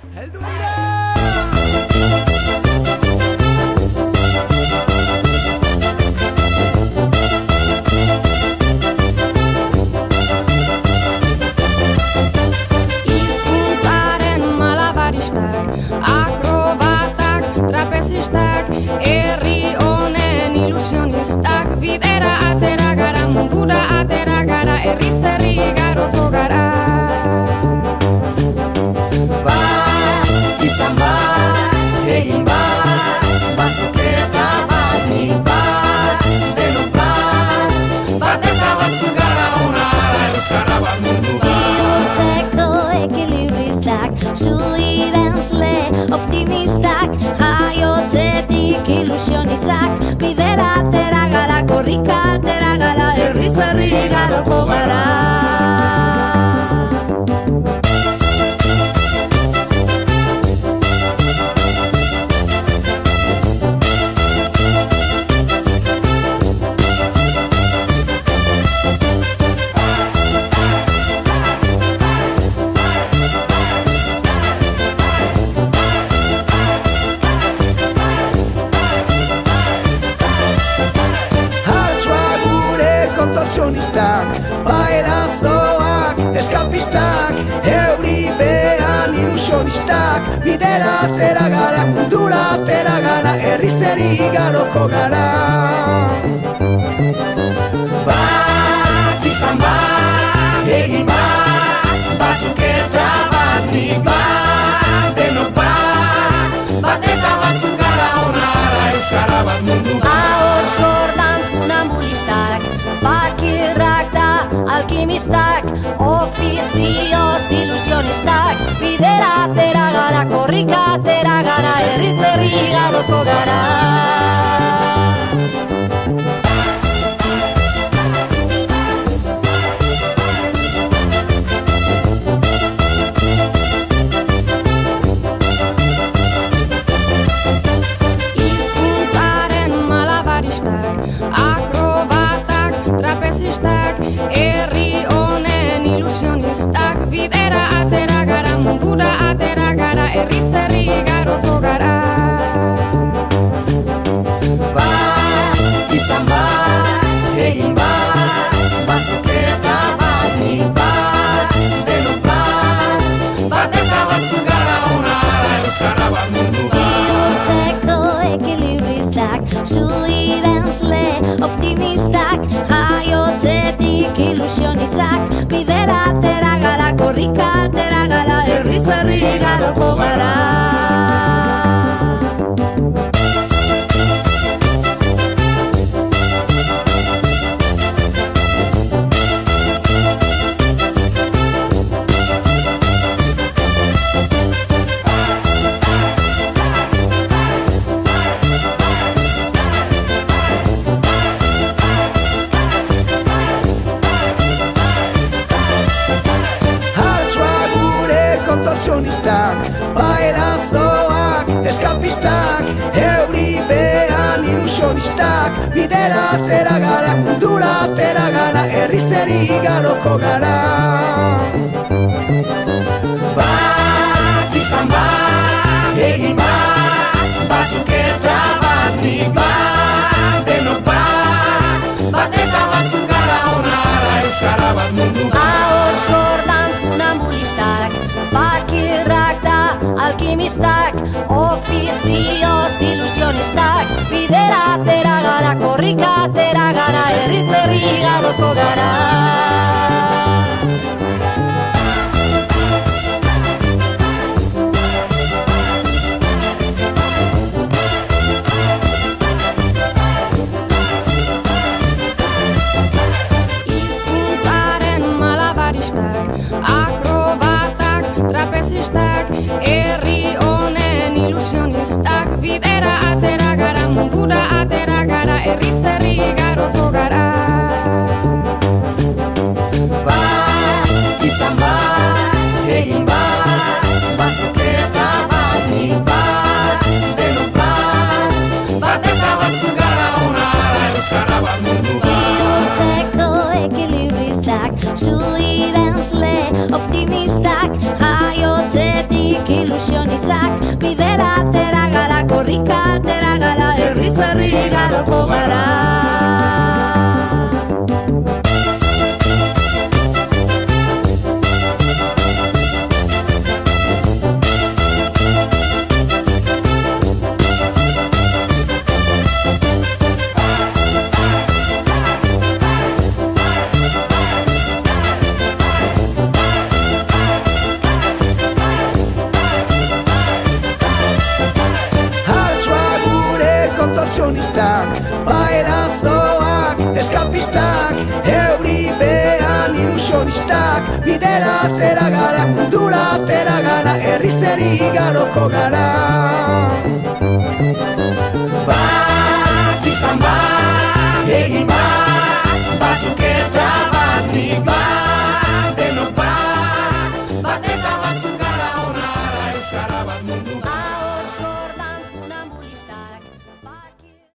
Heldu dira! Hizkuntzaren malabaristak, akrobatak, trapezistak, herri honen ilusionistak, bidera atera gara, mundura atera gara, herriz herri igaroko gara. Bat, izan bat, egin bat, batzuk eta batik bat, denok bat, bat eta batzuk gara onara, euskara bat mundu bat. Biurteko ekilibristak, zuirenzle optimistak, jaiotzetik ilusionistak, bidera atera gara, korrika atera gara, herriz herri igaroko gara. Kontortsionistak, bailazoak, eskapistak, euripean ilusionistak, bidera atera gara, mundura atera gara, herriz herri igaroko gara. Bat, izan bat, egin bat, batzuk eta batik bat, denok bat, bat eta batzuk gara onara, euskara bat mundu bat. Ahots gordan funambulistak, bakirrak da alkimistak, ofizioz ilusionistak, bidera atera gara, korrika atera gara, herriz herri igaroko gara. Hizkuntzaren malabaristak, akrobatak, trapezistak, herri honen ilusionistak, bidera atera gara, mundura atera gara, herriz herri igaroko gara. Bat, izan bat, egin bat, batzuk eta batik bat, denok bat, bat eta batzuk gara onara, euskara bat mundu bat. Biurteko ekilibristak, zuirenzle optimistak, jaiotzetik ilusionistak, bidera atera gara, korrika atera gara, herriz herri igaroko gara. Kontortsionistak, bailazoak, eskapistak, euripean ilusionistak, bidera atera gara, mundura atera gara, herriz herri igaroko gara. Bat, izan bat, egin bat, batzuk eta batik bat, denok bat, bat eta batzuk gara onara, euskara bat mundu bat. Ahots gordan funambulistak, bakirrak da alkimistak, ofizioz ilusionistak, bidera atera gara, korrika atera gara, herriz herri igaroko gara. Hizkuntzaren malabaristak, akrobatak, trapezistak, herri honen ilusionistak, bidera atera gara, mundura atera gara, herriz herri igaroko gara. Bat, izan bat, egin bat, batzuk eta batik bat, denok bat, bat eta batzuk gara onara, euskara bat mundu bat. Biurteko ekilibristak, zuiren idazle optimistak, jaiotzetik ilusionistak, bidera atera gara, korrika atera gara, herriz herri igaroko gara. Bailazoak, eskapistak, euripean ilusionistak, bidera atera gara, mundura atera gara, herriz herri igaroko gara. Bat izan bat, egin bat, batzuk eta bat, nik bat, denok bat, bat eta batzuk gara onara, euskara bat mundu bat.